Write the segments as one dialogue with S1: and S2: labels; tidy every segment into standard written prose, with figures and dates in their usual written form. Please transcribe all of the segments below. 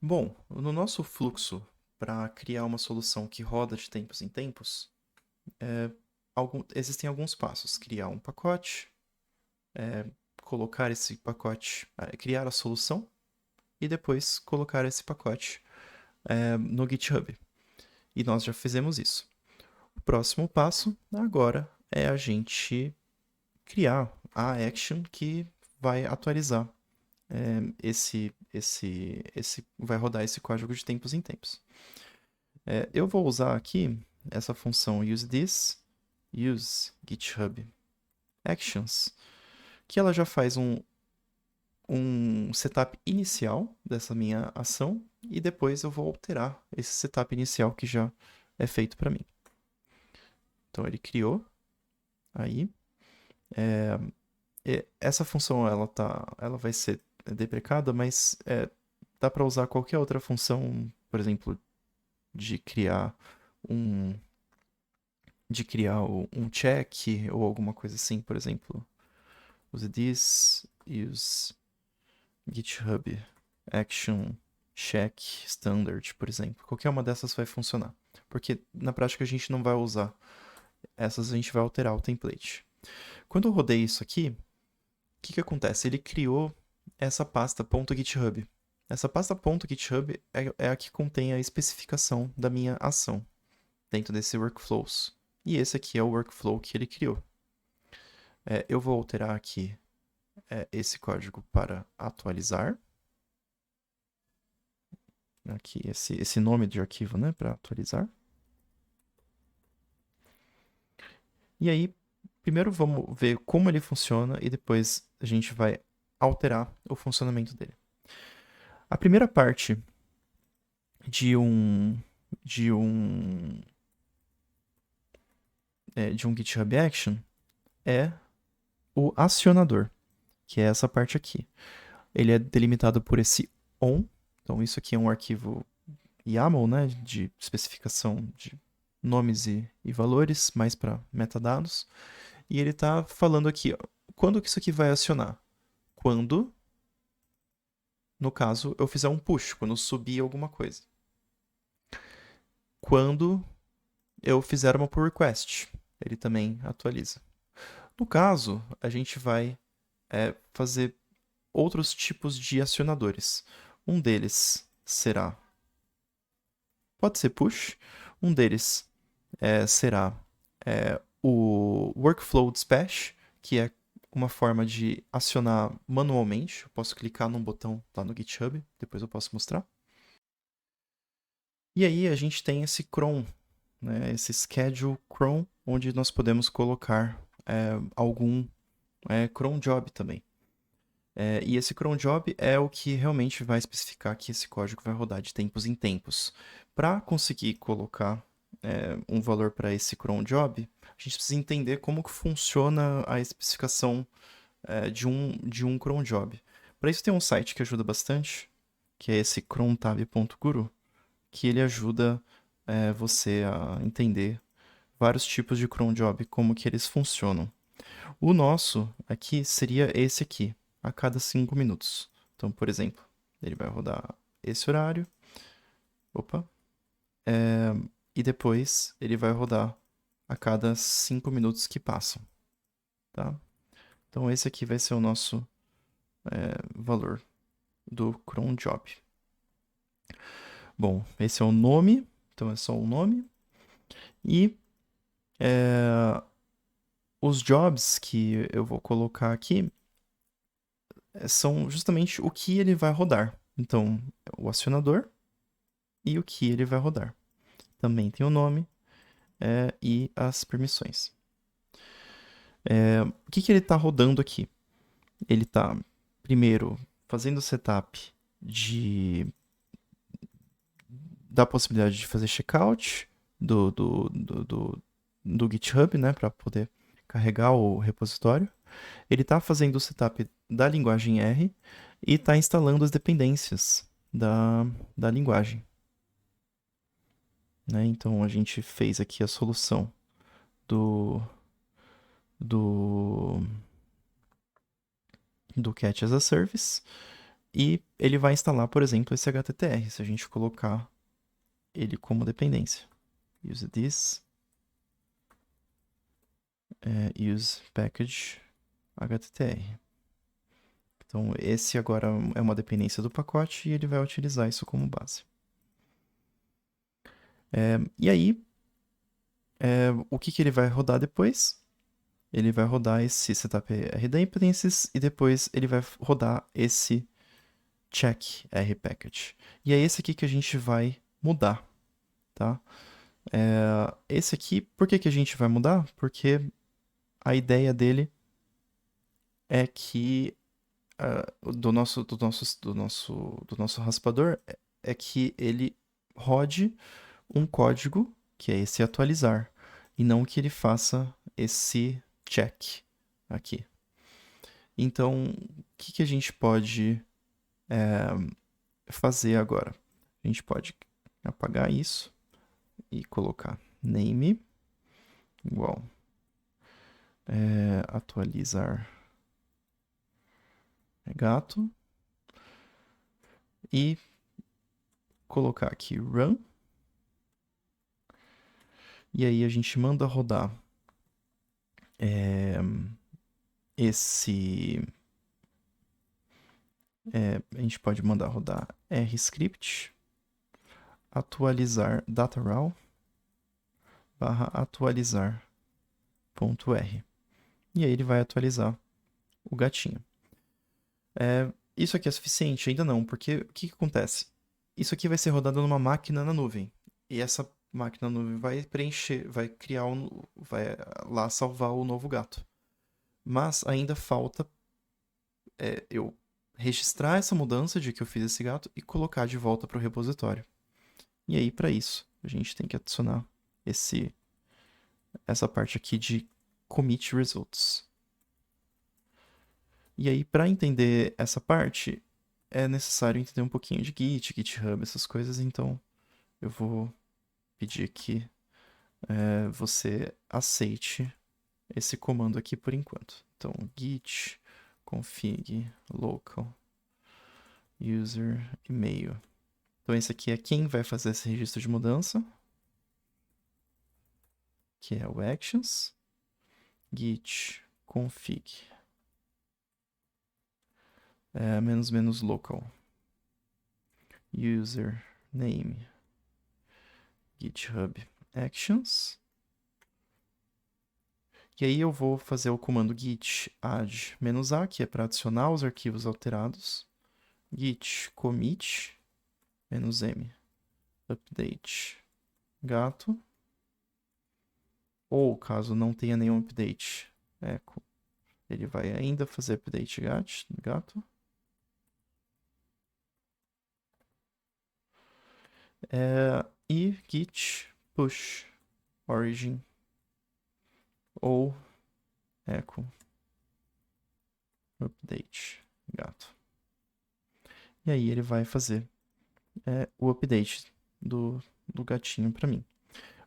S1: Bom, no nosso fluxo para criar uma solução que roda de tempos em tempos, existem alguns passos. Criar um pacote, colocar esse pacote, criar a solução e depois colocar esse pacote no GitHub. E nós já fizemos isso. O próximo passo agora é a gente criar a action que vai atualizar vai rodar esse código de tempos em tempos. Eu vou usar aqui essa função useThis, use GitHub Actions, que ela já faz um setup inicial dessa minha ação e depois eu vou alterar esse setup inicial que já é feito para mim. Então ele criou aí. Essa função ela vai ser deprecada, mas dá para usar qualquer outra função, por exemplo, de criar um um check ou alguma coisa assim, por exemplo. Use this, use GitHub Action Check Standard, por exemplo. Qualquer uma dessas vai funcionar. Porque na prática a gente não vai usar. Essas a gente vai alterar o template. Quando eu rodei isso aqui, o que acontece? Ele criou essa pasta .github. Essa pasta .github é a que contém a especificação da minha ação dentro desse workflows. E esse aqui é o workflow que ele criou. Eu vou alterar aqui esse código para atualizar. Aqui, esse nome de arquivo, né, para atualizar. E aí, primeiro vamos ver como ele funciona e depois a gente vai alterar o funcionamento dele. A primeira parte de um de um de um GitHub Action é o acionador, que é essa parte aqui. Ele é delimitado por esse on. Então isso aqui é um arquivo YAML, né, de especificação de nomes e valores, mais para metadados. E ele está falando aqui, ó, quando que isso aqui vai acionar? Quando, no caso, eu fizer um push, quando eu subir alguma coisa. Quando eu fizer uma pull request, ele também atualiza. No caso, a gente vai fazer outros tipos de acionadores. Um deles será, pode ser push, um deles será o Workflow Dispatch, que é uma forma de acionar manualmente. Eu posso clicar num botão lá no GitHub, depois eu posso mostrar. E aí a gente tem esse cron, né, esse schedule cron, onde nós podemos colocar algum cron job também. E esse cron job é o que realmente vai especificar que esse código vai rodar de tempos em tempos. Para conseguir colocar um valor para esse cron job, a gente precisa entender como que funciona a especificação de um cron job. Para isso tem um site que ajuda bastante, que é esse crontab.guru, que ele ajuda você a entender vários tipos de cron job, como que eles funcionam. O nosso aqui seria esse aqui, a cada 5 minutos. Então, por exemplo, ele vai rodar esse horário. Opa. E depois ele vai rodar a cada 5 minutos que passam. Tá? Então, esse aqui vai ser o nosso valor do cron job. Bom, esse é o nome. Então, é só o nome. E os jobs que eu vou colocar aqui são justamente o que ele vai rodar. Então, o acionador e o que ele vai rodar. Também tem o nome e as permissões. O que ele está rodando aqui? Ele está, primeiro, fazendo o setup da possibilidade de fazer checkout do GitHub, né, para poder carregar o repositório. Ele está fazendo o setup da linguagem R e está instalando as dependências da linguagem. Né? Então a gente fez aqui a solução do Cat as a Service. E ele vai instalar, por exemplo, esse HTTR, se a gente colocar ele como dependência. Use this, use package HTTR. Então, esse agora é uma dependência do pacote e ele vai utilizar isso como base. E aí, o que ele vai rodar depois? Ele vai rodar esse setup rdependencies e depois ele vai rodar esse check rpackage. E é esse aqui que a gente vai mudar, tá? Esse aqui, por que a gente vai mudar? Porque a ideia dele é que do nosso raspador é que ele rode um código, que é esse atualizar, e não que ele faça esse check aqui. Então, o que a gente pode fazer agora? A gente pode apagar isso e colocar name igual atualizar gato e colocar aqui run. E aí a gente manda rodar a gente pode mandar rodar rscript atualizar data_raw /atualizar.r. E aí ele vai atualizar o gatinho. Isso aqui é suficiente? Ainda não, porque o que acontece? Isso aqui vai ser rodado numa máquina na nuvem. E essa máquina na nuvem vai preencher, vai criar, vai lá salvar o novo gato. Mas ainda falta eu registrar essa mudança de que eu fiz esse gato e colocar de volta para o repositório. E aí, para isso, a gente tem que adicionar essa parte aqui de commit results. E aí, para entender essa parte, é necessário entender um pouquinho de Git, GitHub, essas coisas. Então, eu vou pedir que você aceite esse comando aqui por enquanto. Então, git config local user e-mail. Então, esse aqui é quem vai fazer esse registro de mudança, que é o actions, git config -- local user name github actions. E aí eu vou fazer o comando git add -a, que é para adicionar os arquivos alterados, git commit -m update gato, ou caso não tenha nenhum update, echo, ele vai ainda fazer update gato. E git push origin ou echo update gato. E aí ele vai fazer o update do gatinho para mim.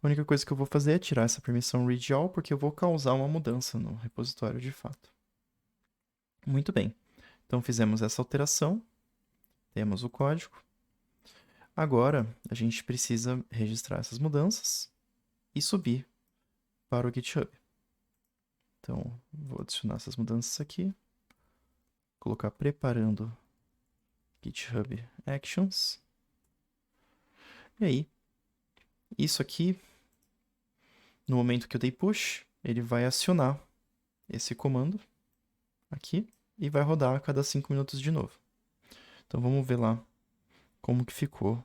S1: A única coisa que eu vou fazer é tirar essa permissão read all, porque eu vou causar uma mudança no repositório de fato. Muito bem. Então fizemos essa alteração, temos o código. Agora a gente precisa registrar essas mudanças e subir para o GitHub. Então vou adicionar essas mudanças aqui, colocar preparando GitHub Actions. E aí, isso aqui, no momento que eu dei push, ele vai acionar esse comando aqui e vai rodar a cada 5 minutos de novo. Então vamos ver lá como que ficou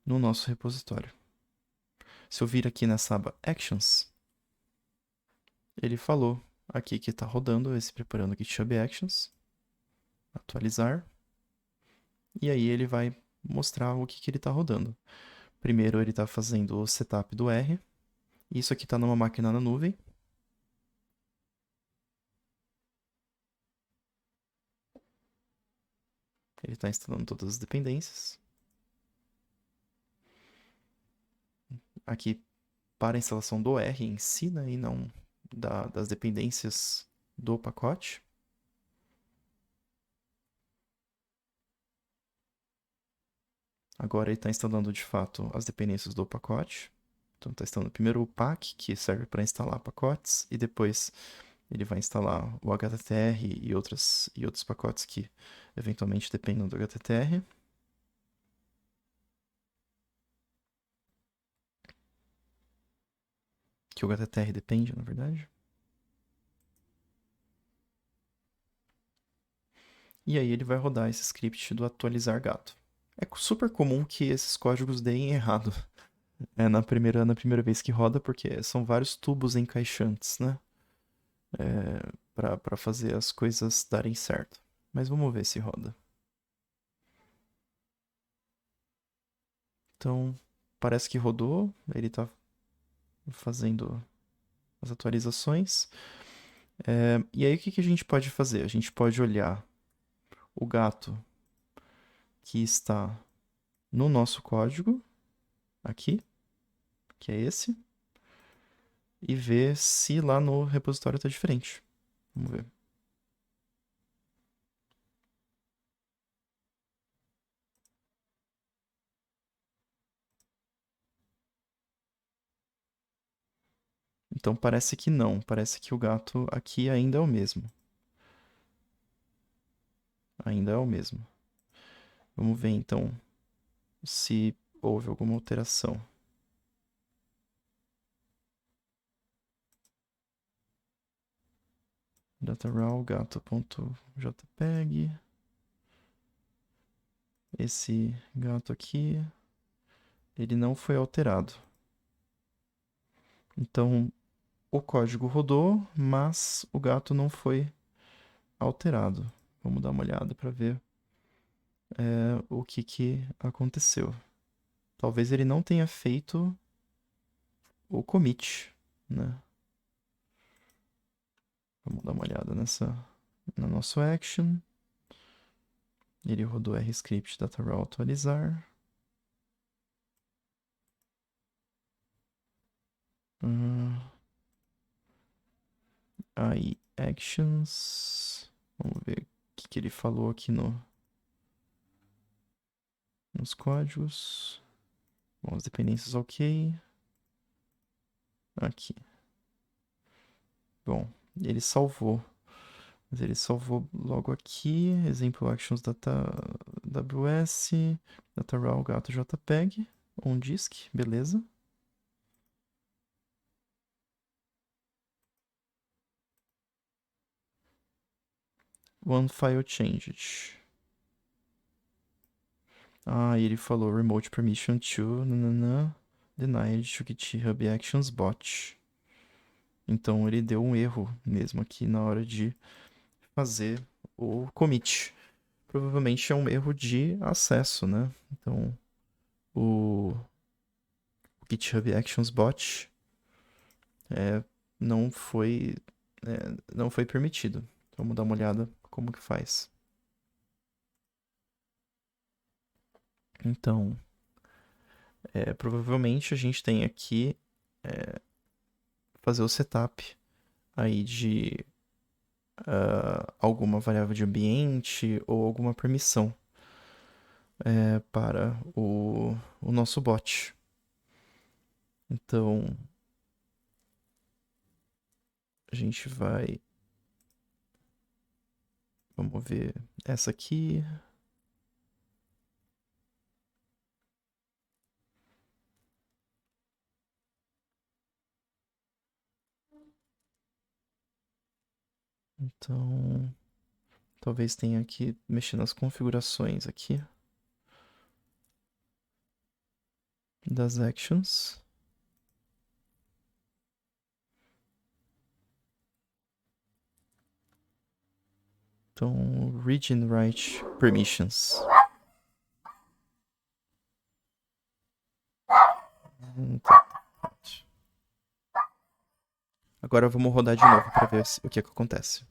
S1: no nosso repositório. Se eu vir aqui nessa aba Actions, ele falou aqui que está rodando esse preparando GitHub Actions, atualizar, e aí ele vai mostrar o que ele está rodando. Primeiro ele está fazendo o setup do R, isso aqui está numa máquina na nuvem. Ele está instalando todas as dependências. Aqui para a instalação do R em si, né, e não das dependências do pacote. Agora ele está instalando de fato as dependências do pacote. Então está instalando primeiro o pack, que serve para instalar pacotes, e depois ele vai instalar o HTTR e outros pacotes que eventualmente dependam do HTTR. Que o HTTR depende, na verdade. E aí ele vai rodar esse script do atualizar gato. É super comum que esses códigos deem errado na primeira vez que roda, porque são vários tubos encaixantes, né? Para fazer as coisas darem certo. Mas vamos ver se roda. Então, parece que rodou. Ele está fazendo as atualizações. E aí o que a gente pode fazer? A gente pode olhar o gato que está no nosso código, aqui, que é esse, e ver se lá no repositório está diferente. Vamos ver. Então parece que não, parece que o gato aqui ainda é o mesmo. Ainda é o mesmo. Vamos ver então se houve alguma alteração. Data.raw gato.jpg. Esse gato aqui, ele não foi alterado. Então, o código rodou, mas o gato não foi alterado. Vamos dar uma olhada para ver o que aconteceu. Talvez ele não tenha feito o commit, né? Vamos dar uma olhada no nosso action. Ele rodou rscript data.raw atualizar. Aí, actions. Vamos ver o que ele falou aqui nos códigos. Bom, as dependências ok. Aqui. Bom, ele salvou. Mas ele salvou logo aqui. Exemplo actions data ws. Data.raw gato jpeg. On disk, beleza. One file changed. Ah, e ele falou remote permission to denied to GitHub Actions bot. Então ele deu um erro mesmo aqui na hora de fazer o commit. Provavelmente é um erro de acesso, né? Então o GitHub Actions bot não foi não foi permitido. Então, vamos dar uma olhada como que faz. Então, provavelmente a gente tem aqui fazer o setup aí de alguma variável de ambiente ou alguma permissão para o nosso bot. Então, a gente vai... Vamos ver essa aqui. Então, talvez tenha que mexer nas configurações aqui das actions. Então, read and write permissions. Agora vamos rodar de novo para ver o que acontece.